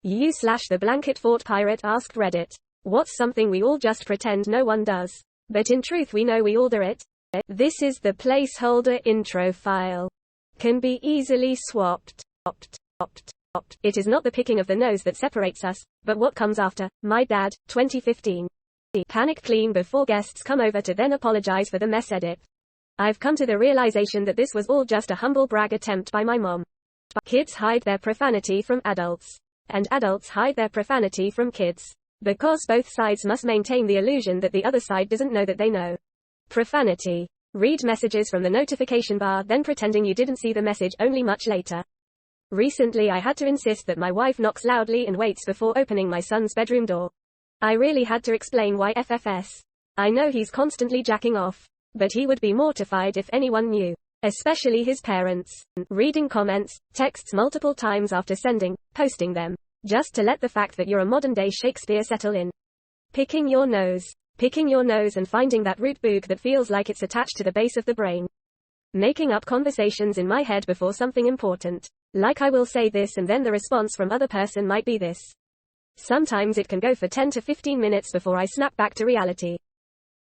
u/TheBlanketFortPirate asked Reddit. What's something we all just pretend no one does? But in truth we know we all do it. This is the placeholder intro file. Can be easily swapped. It is not the picking of the nose that separates us, but what comes after. My dad, 2015. Panic clean before guests come over to then apologize for the mess edit. I've come to the realization that this was all just a humble brag attempt by my mom. Kids hide their profanity from adults. And adults hide their profanity from kids. Because both sides must maintain the illusion that the other side doesn't know that they know. Profanity. Read messages from the notification bar then pretending you didn't see the message only much later. Recently I had to insist that my wife knocks loudly and waits before opening my son's bedroom door. I really had to explain why FFS. I know he's constantly jacking off. But he would be mortified if anyone knew. Especially his parents. Reading comments, texts multiple times after sending, posting them. Just to let the fact that you're a modern-day Shakespeare settle in. Picking your nose. Picking your nose and finding that root boog that feels like it's attached to the base of the brain. Making up conversations in my head before something important. Like I will say this and then the response from other person might be this. Sometimes it can go for 10 to 15 minutes before I snap back to reality.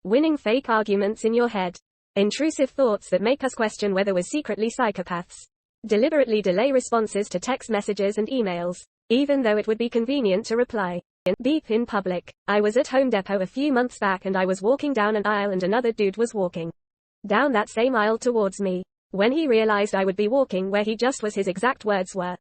Winning fake arguments in your head. Intrusive thoughts that make us question whether we're secretly psychopaths. Deliberately delay responses to text messages and emails, even though it would be convenient to reply. Beep in public. I was at Home Depot a few months back and I was walking down an aisle and another dude was walking down that same aisle towards me. When he realized I would be walking where he just was, his exact words were,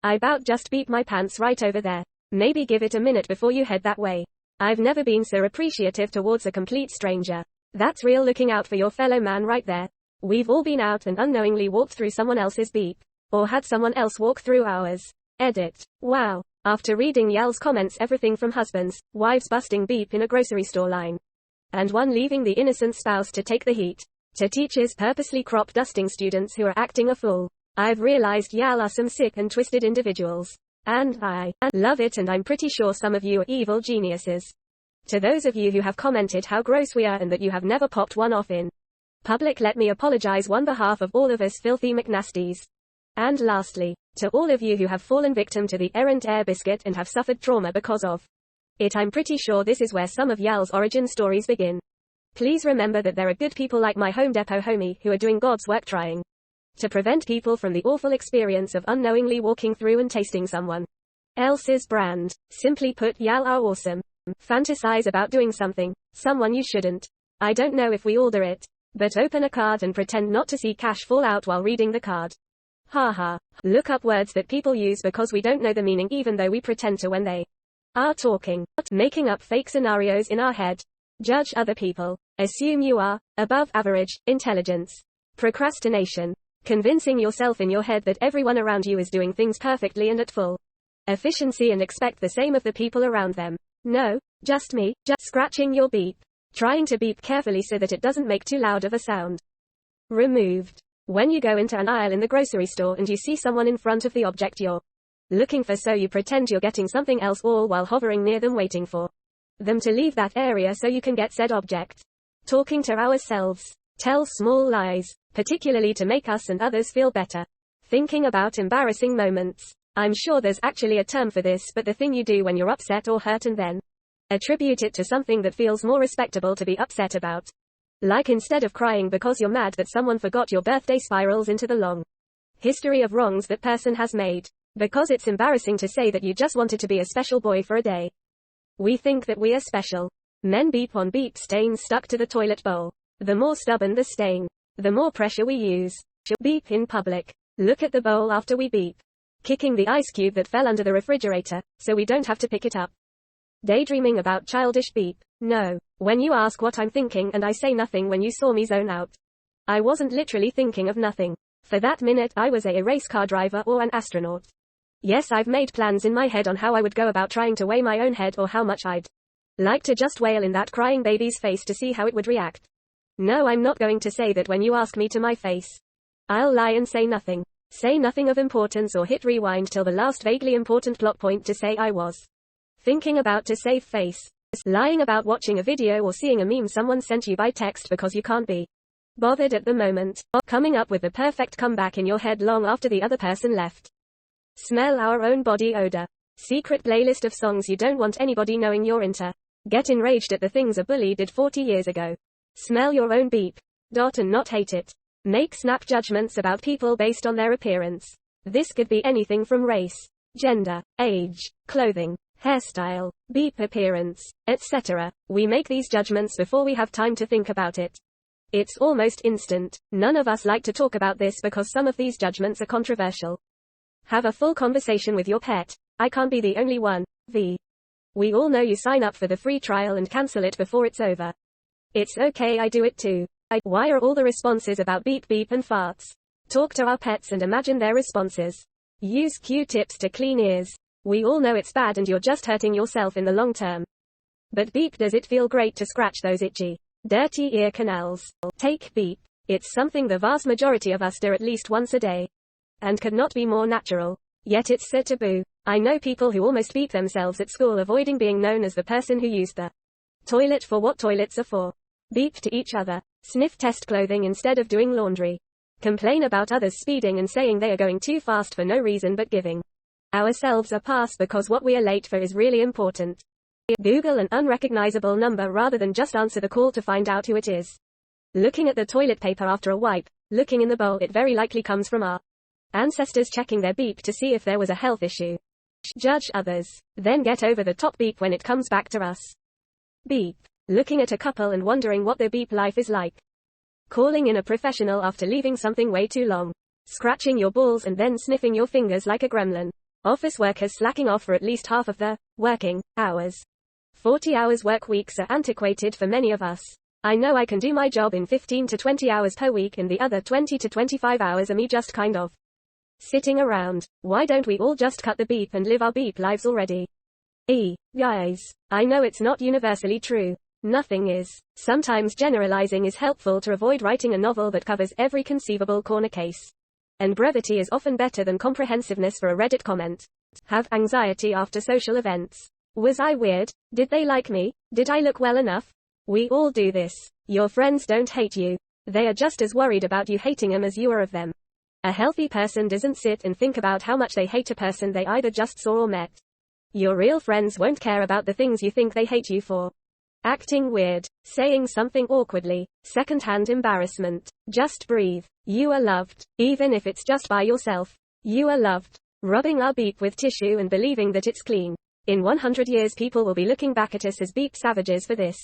"I bout just beat my pants right over there. Maybe give it a minute before you head that way." I've never been so appreciative towards a complete stranger. That's real looking out for your fellow man right there. We've all been out and unknowingly walked through someone else's beep. Or had someone else walk through ours. Edit. Wow. After reading y'all's comments, everything from husbands, wives busting beep in a grocery store line. And one leaving the innocent spouse to take the heat. To teachers purposely crop dusting students who are acting a fool. I've realized y'all are some sick and twisted individuals. And I love it, and I'm pretty sure some of you are evil geniuses. To those of you who have commented how gross we are and that you have never popped one off in public, let me apologize on behalf of all of us filthy McNasties. And lastly, to all of you who have fallen victim to the errant air biscuit and have suffered trauma because of it, I'm pretty sure this is where some of y'all's origin stories begin. Please remember that there are good people like my Home Depot homie who are doing God's work trying to prevent people from the awful experience of unknowingly walking through and tasting someone else's brand. Simply put, y'all are awesome. Fantasize about doing someone you shouldn't. I don't know if we all do it. But open a card and pretend not to see cash fall out while reading the card. Haha. Look up words that people use because we don't know the meaning even though we pretend to when they are talking. Making up fake scenarios in our head. Judge other people. Assume you are above average intelligence. Procrastination. Convincing yourself in your head that everyone around you is doing things perfectly and at full efficiency and expect the same of the people around them. No, just me. Just scratching your beep. Trying to beep carefully so that it doesn't make too loud of a sound. Removed. When you go into an aisle in the grocery store and you see someone in front of the object you're looking for, so you pretend you're getting something else all while hovering near them waiting for them to leave that area so you can get said object. Talking to ourselves. Tell small lies, particularly to make us and others feel better. Thinking about embarrassing moments. I'm sure there's actually a term for this, but the thing you do when you're upset or hurt and then attribute it to something that feels more respectable to be upset about. Like instead of crying because you're mad that someone forgot your birthday, spirals into the long history of wrongs that person has made. Because it's embarrassing to say that you just wanted to be a special boy for a day. We think that we are special. Men beep on beep stains stuck to the toilet bowl. The more stubborn the stain, the more pressure we use. Beep in public. Look at the bowl after we beep. Kicking the ice cube that fell under the refrigerator, so we don't have to pick it up. Daydreaming about childish beep. No. When you ask what I'm thinking and I say nothing when you saw me zone out. I wasn't literally thinking of nothing. For that minute I was a race car driver or an astronaut. Yes, I've made plans in my head on how I would go about trying to weigh my own head or how much I'd like to just wail in that crying baby's face to see how it would react. No, I'm not going to say that when you ask me to my face. I'll lie and say nothing. Say nothing of importance or hit rewind till the last vaguely important plot point to say I was thinking about to save face. Lying about watching a video or seeing a meme someone sent you by text because you can't be bothered at the moment. Coming up with the perfect comeback in your head long after the other person left. Smell our own body odor. Secret playlist of songs you don't want anybody knowing you're into. Get enraged at the things a bully did 40 years ago. Smell your own beep. And not hate it. Make snap judgments about people based on their appearance. This could be anything from race, gender, age, clothing, hairstyle, beep appearance, etc. We make these judgments before we have time to think about it. It's almost instant. None of us like to talk about this because some of these judgments are controversial. Have a full conversation with your pet. I can't be the only one. We all know you sign up for the free trial and cancel it before it's over. It's okay, I do it too. Why are all the responses about beep beep and farts? Talk to our pets and imagine their responses. Use Q-tips to clean ears. We all know it's bad and you're just hurting yourself in the long term. But beep, does it feel great to scratch those itchy, dirty ear canals? Take beep. It's something the vast majority of us do at least once a day. And could not be more natural. Yet it's so taboo. I know people who almost beep themselves at school, avoiding being known as the person who used the toilet for what toilets are for. Beep to each other. Sniff test clothing instead of doing laundry. Complain about others speeding and saying they are going too fast for no reason but giving ourselves a pass because what we are late for is really important. Google an unrecognizable number rather than just answer the call to find out who it is. Looking at the toilet paper after a wipe, looking in the bowl, it very likely comes from our ancestors checking their beep to see if there was a health issue. Judge others, then get over the top beep when it comes back to us. Beep. Looking at a couple and wondering what their beep life is like. Calling in a professional after leaving something way too long. Scratching your balls and then sniffing your fingers like a gremlin. Office workers slacking off for at least half of the working hours. 40 hours work weeks are antiquated for many of us. I know I can do my job in 15 to 20 hours per week and the other 20 to 25 hours are me just kind of sitting around. Why don't we all just cut the beep and live our beep lives already? Guys, I know it's not universally true. Nothing is. Sometimes generalizing is helpful to avoid writing a novel that covers every conceivable corner case. And brevity is often better than comprehensiveness for a Reddit comment. Have anxiety after social events. Was I weird? Did they like me? Did I look well enough? We all do this. Your friends don't hate you. They are just as worried about you hating them as you are of them. A healthy person doesn't sit and think about how much they hate a person they either just saw or met. Your real friends won't care about the things you think they hate you for. Acting weird, saying something awkwardly, secondhand embarrassment. Just breathe. You are loved, even if it's just by yourself. You are loved. Rubbing our beep with tissue and believing that it's clean. In 100 years people will be looking back at us as beep savages for this.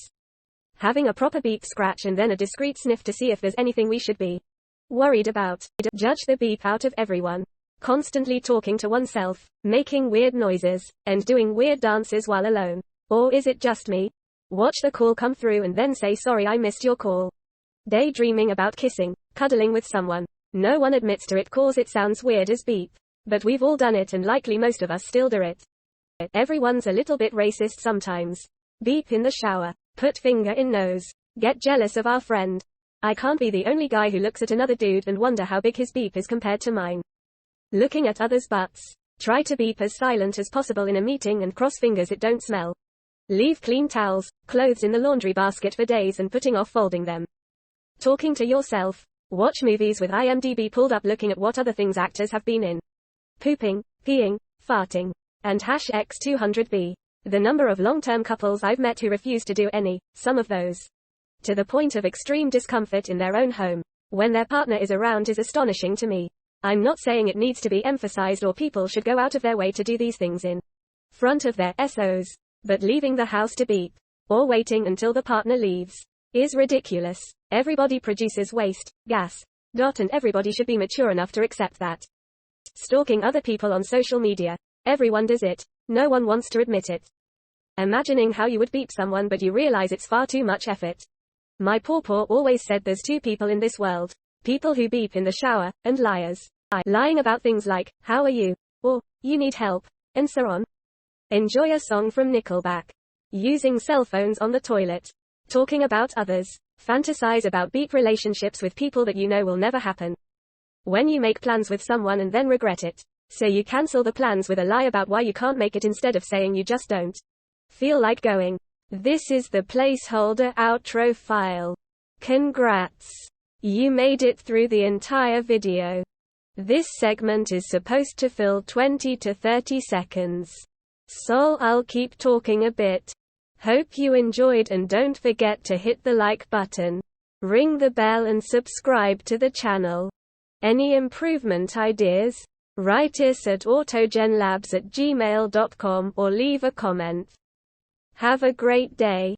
Having a proper beep scratch and then a discreet sniff to see if there's anything we should be worried about. Judge the beep out of everyone. Constantly talking to oneself, making weird noises, and doing weird dances while alone. Or is it just me? Watch the call come through and then say sorry I missed your call. Daydreaming about kissing, cuddling with someone. No one admits to it cause it sounds weird as beep. But we've all done it and likely most of us still do it. Everyone's a little bit racist sometimes. Beep in the shower. Put finger in nose. Get jealous of our friend. I can't be the only guy who looks at another dude and wonder how big his beep is compared to mine. Looking at others' butts. Try to beep as silent as possible in a meeting and cross fingers it don't smell. Leave clean towels, clothes in the laundry basket for days and putting off folding them. Talking to yourself. Watch movies with IMDb pulled up looking at what other things actors have been in. Pooping, peeing, farting. And #X200B. The number of long-term couples I've met who refuse to do some of those. To the point of extreme discomfort in their own home. When their partner is around is astonishing to me. I'm not saying it needs to be emphasized or people should go out of their way to do these things in front of their SOs. But leaving the house to beep, or waiting until the partner leaves, is ridiculous. Everybody produces waste, gas, and everybody should be mature enough to accept that. Stalking other people on social media. Everyone does it. No one wants to admit it. Imagining how you would beep someone but you realize it's far too much effort. My pawpaw always said there's two people in this world. People who beep in the shower, and liars. Lying about things like, how are you? Or, you need help, and so on. Enjoy a song from Nickelback. Using cell phones on the toilet. Talking about others. Fantasize about beep relationships with people that you know will never happen. When you make plans with someone and then regret it. So you cancel the plans with a lie about why you can't make it instead of saying you just don't feel like going. This is the placeholder outro file. Congrats. You made it through the entire video. This segment is supposed to fill 20 to 30 seconds. So I'll keep talking a bit. Hope you enjoyed, and don't forget to hit the like button, ring the bell and subscribe to the channel. Any improvement ideas? Write us at autogenlabs@gmail.com or leave a comment. Have a great day.